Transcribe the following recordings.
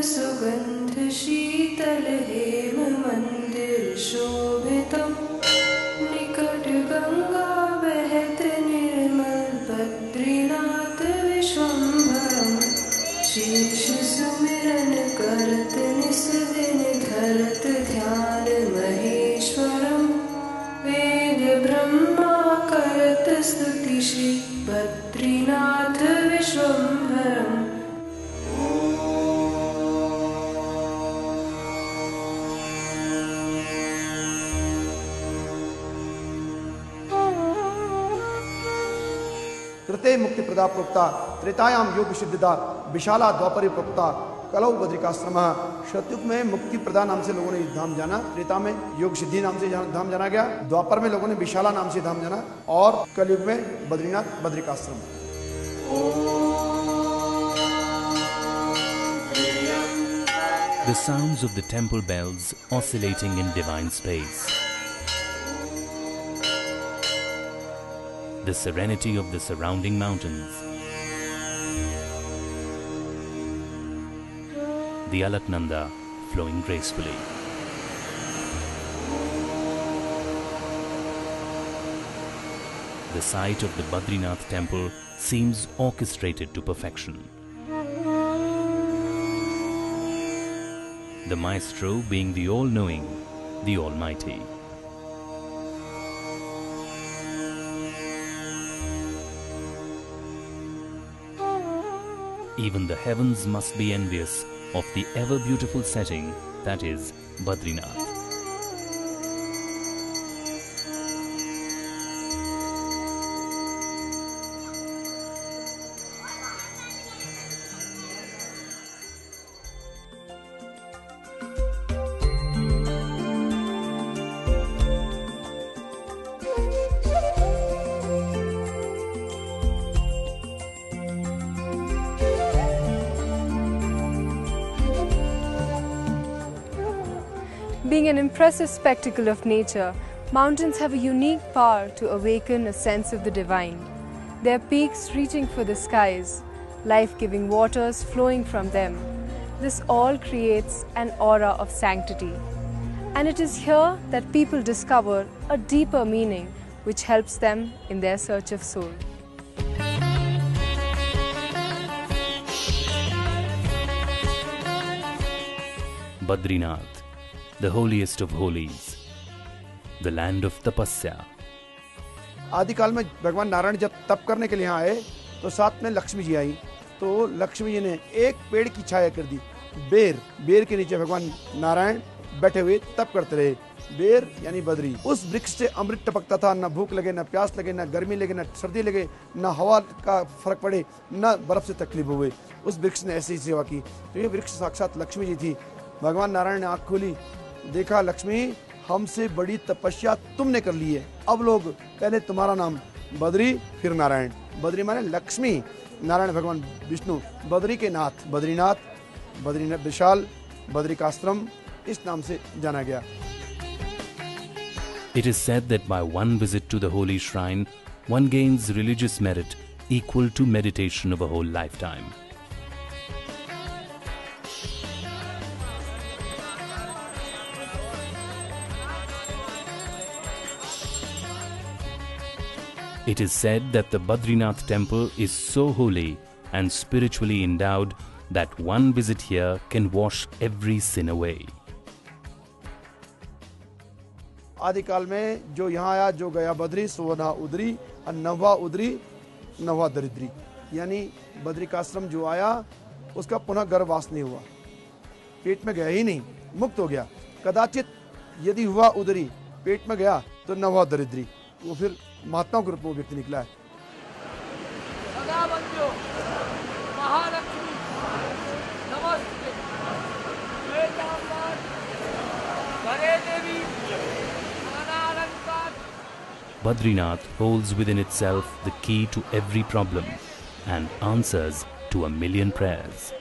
सुगंध शीतल हेम मंदिर शोभितम् निकट गंगा बहत निर्मल बद्रीनाथ विश्वम्भरम् शीश सुमिरन करत निस दिन धरत ध्यान महेश्वरम् वेद ब्रह्मा करत स्तुति श्री बद्रीनाथ विश्वम्भरम्। कृते मुक्ति प्रदा प्रोक्ता त्रेतायाम योग सिद्धिदा विशाला द्वापरी प्रोक्ता कलौ बद्रिकाश्रम। शतयुग में मुक्ति प्रदा नाम से लोगों ने धाम जाना, त्रेता में योग सिद्धि नाम से धाम जाना गया, द्वापर में लोगों ने विशाला नाम से धाम जाना और कलयुग में Badrinath Badrikashram. The sounds of the temple bells oscillating in divine space. The serenity of the surrounding mountains. The Alaknanda flowing gracefully. The site of the Badrinath temple seems orchestrated to perfection. The maestro being the all-knowing, the Almighty. Even the heavens must be envious of the ever-beautiful setting that is Badrinath. Being an impressive spectacle of nature, mountains have a unique power to awaken a sense of the divine. Their peaks reaching for the skies, life-giving waters flowing from them. This all creates an aura of sanctity. And it is here that people discover a deeper meaning which helps them in their search of soul. Badrinath, the holiest of holies, the land of tapasya. आदिकाल में भगवान नारायण जब तप करने के लिए यहाँ आए तो साथ में लक्ष्मी जी आई, तो लक्ष्मी जी ने एक पेड़ की छाया कर दी, बेर के नीचे भगवान नारायण बैठे हुए तप करते रहे। बेर यानी बद्री, उस वृक्ष से अमृत टपकता था, न भूख लगे, न प्यास लगे, न गर्मी लगे, न सर्दी लगे, न हवा का फर्क पड़े, न बर्फ से तकलीफ हुए। उस वृक्ष ने ऐसी सेवा की। तो ये वृक्ष साक्षात लक्ष्मी जी थी। भगवान नारायण ने आँख खोली, देखा लक्ष्मी हमसे बड़ी तपस्या तुमने कर ली है, अब लोग पहले तुम्हारा नाम बद्री फिर नारायण। बद्री माने लक्ष्मी, नारायण भगवान विष्णु, बद्री के नाथ, बद्रीनाथ विशाल, बद्रिकाश्रम इस नाम से जाना गया। It is said that by one visit to the holy shrine, one gains religious merit equal to meditation of a whole lifetime. It is said that the Badrinath temple is so holy and spiritually endowed that one visit here can wash every sin away. आदिकाल में जो यहाँ आया, जो गया बद्री सोना उदरी और नवा उदरी नवा दरिद्री, यानी बद्रिकाश्रम जो आया उसका पुनः गर्भवास नहीं हुआ, पेट में गया ही नहीं, मुक्त हो गया। कदाचित यदि हुआ उदरी, पेट में गया तो नवा दरिद्री, वो फिर महात्माओं के रूप में व्यक्ति निकला है। Badrinath holds within itself the key to every problem and answers to 1,000,000 prayers.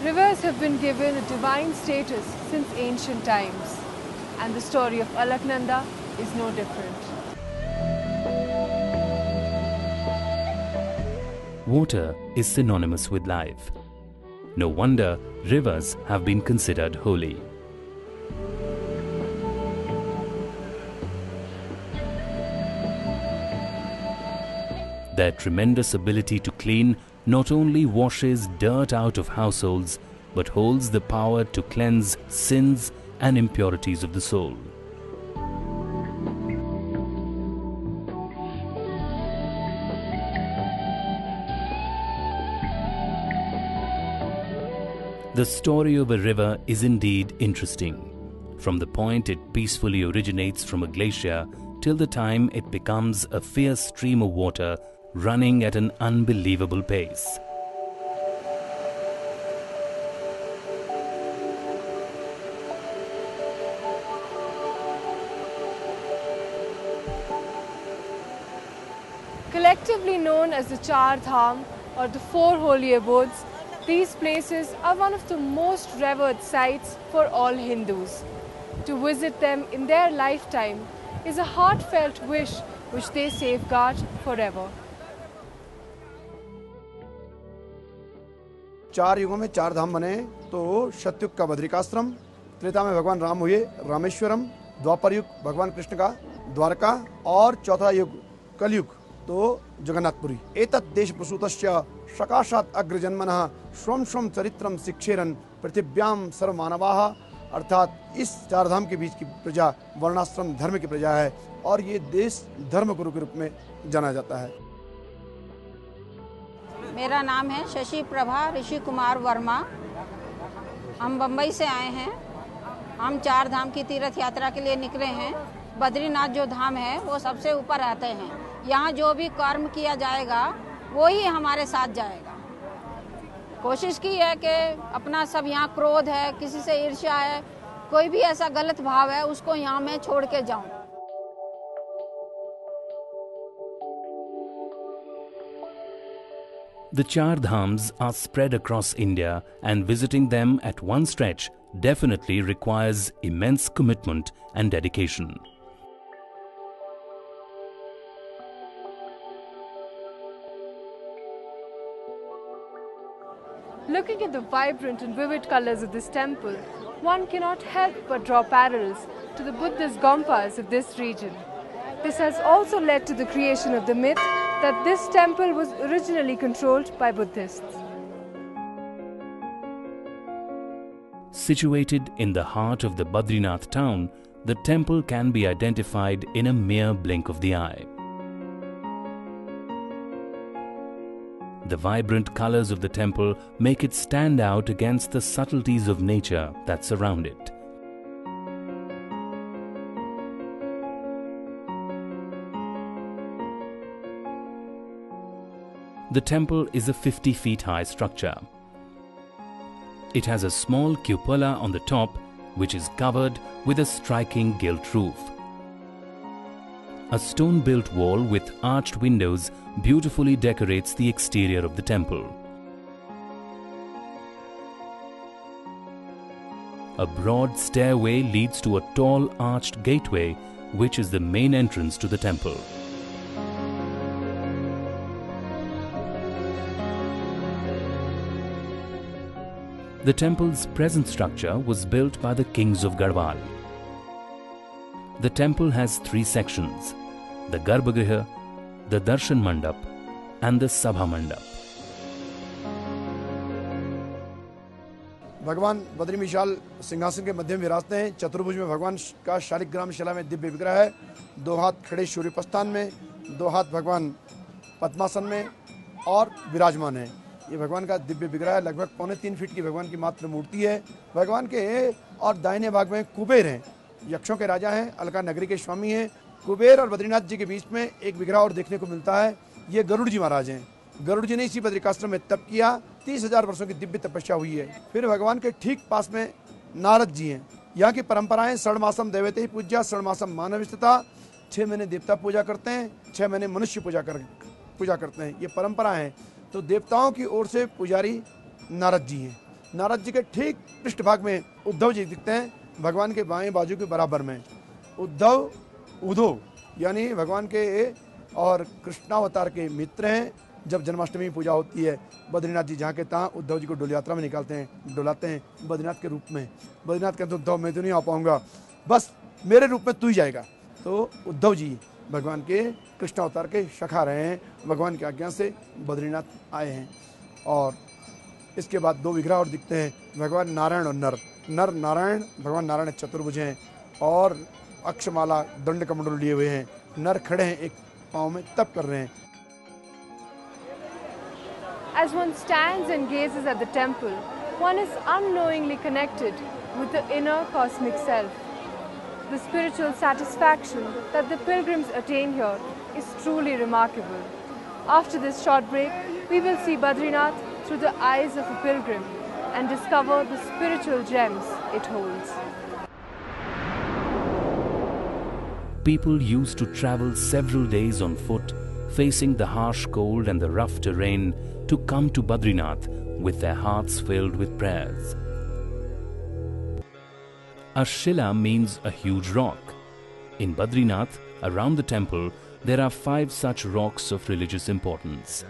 Rivers have been given a divine status since ancient times, and the story of Alaknanda is no different. water is synonymous with life. No wonder rivers have been considered holy. Their tremendous ability to clean not only washes dirt out of households, but holds the power to cleanse sins and impurities of the soul. The story of a river is indeed interesting, from the point it peacefully originates from a glacier till the time it becomes a fierce stream of water running at an unbelievable pace. Collectively known as the Char Dham or the Four Holy Abodes, these places are one of the most revered sites for all Hindus. To visit them in their lifetime is a heartfelt wish which they safeguard forever. चार युगों में चार धाम बने तो सतयुग का बद्रिकाश्रम, त्रेता में भगवान राम हुए रामेश्वरम, द्वापर युग भगवान कृष्ण का द्वारका और चौथा युग कलयुग तो जगन्नाथपुरी। एतत् देश प्रसूतस्य सकाशात् अग्रजन्मनः स्वं स्वं चरित्रम शिक्षेरन पृथिव्याम सर्वमानवाः, अर्थात इस चार धाम के बीच की प्रजा वर्णाश्रम धर्म की प्रजा है और ये देश धर्म गुरु के रूप में जाना जाता है। मेरा नाम है शशि प्रभा ऋषि कुमार वर्मा। हम बम्बई से आए हैं। हम चार धाम की तीर्थ यात्रा के लिए निकले हैं। बद्रीनाथ जो धाम है वो सबसे ऊपर आते हैं। यहाँ जो भी कर्म किया जाएगा वो ही हमारे साथ जाएगा। कोशिश की है कि अपना सब यहाँ क्रोध है, किसी से ईर्ष्या है, कोई भी ऐसा गलत भाव है उसको यहाँ मैं छोड़ के जाऊँ। The Char Dhams are spread across India, and visiting them at one stretch definitely requires immense commitment and dedication. Looking at the vibrant and vivid colors of this temple, one cannot help but draw parallels to the Buddhist Gompas of this region. This has also led to the creation of the myth that this temple was originally controlled by Buddhists. Situated in the heart of the Badrinath town, the temple can be identified in a mere blink of the eye. The vibrant colors of the temple make it stand out against the subtleties of nature that surround it. The temple is a 50 feet high structure. It has a small cupola on the top, which is covered with a striking gilt roof. A stone-built wall with arched windows beautifully decorates the exterior of the temple. A broad stairway leads to a tall arched gateway, which is the main entrance to the temple. The temple's present structure was built by the kings of Garhwal. The temple has three sections: the Garbhagriha, the Darshan Mandap and the Sabha Mandap. भगवान बद्री विशाल सिंहासन के मध्य में विराजते हैं। चतुर्भुज में भगवान का शालिग्राम शिला में दिव्य विग्रह है। दो हाथ खड़े सूर्यप्रस्थान में, दो हाथ भगवान पद्मासन में और विराजमान है। ये भगवान का दिव्य विग्रह है। लगभग 3.25 फीट की भगवान की मात्र मूर्ति है। भगवान के और दाहिने भाग में कुबेर हैं, यक्षों के राजा हैं, अलका नगरी के स्वामी हैं। कुबेर और बद्रीनाथ जी के बीच में एक विग्रह और देखने को मिलता है। ये गरुड़ जी महाराज हैं। गरुड़ जी ने इसी बद्रिकाश्रम में तप किया। 30,000 वर्षों की दिव्य तपस्या हुई है। फिर भगवान के ठीक पास में नारद जी हैं। यहाँ की परंपराएं षण्मासम देवते ही पूज्या, षण्मासम मानव स्थिता। 6 महीने देवता पूजा करते हैं, 6 महीने मनुष्य पूजा करते हैं। ये परंपरा है। तो देवताओं की ओर से पुजारी नारद जी हैं। नारद जी के ठीक पृष्ठभाग में उद्धव जी दिखते हैं, भगवान के बाएं बाजू के बराबर में। उद्धव यानी भगवान के और कृष्णावतार के मित्र हैं। जब जन्माष्टमी की पूजा होती है, बद्रीनाथ जी जहाँ के तहाँ उद्धव जी को डोल यात्रा में निकालते हैं, डुलाते हैं बद्रीनाथ के रूप में। बद्रीनाथ कहते उद्धव मैं तो नहीं आ पाऊँगा, बस मेरे रूप में तू ही जाएगा। तो उद्धव जी भगवान के कृष्ण अवतार के शखा रहे हैं, भगवान की आज्ञा से बद्रीनाथ आए हैं। और इसके बाद 2 विग्रह और दिखते हैं, भगवान नारायण और नर। नर नारायण, भगवान नारायण चतुर्भुज हैं और अक्षमाला दंड कमंडल लिए हुए हैं। नर खड़े हैं, एक पाँव में तप कर रहे हैं। As one stands and gazes at the temple, one is unknowingly connected with the inner cosmic self. The spiritual satisfaction that the pilgrims attain here is truly remarkable. After this short break, we will see Badrinath through the eyes of a pilgrim and discover the spiritual gems it holds. People used to travel several days on foot, facing the harsh cold and the rough terrain, to come to Badrinath with their hearts filled with prayers. A Shila means a huge rock. In Badrinath, around the temple, there are 5 such rocks of religious importance.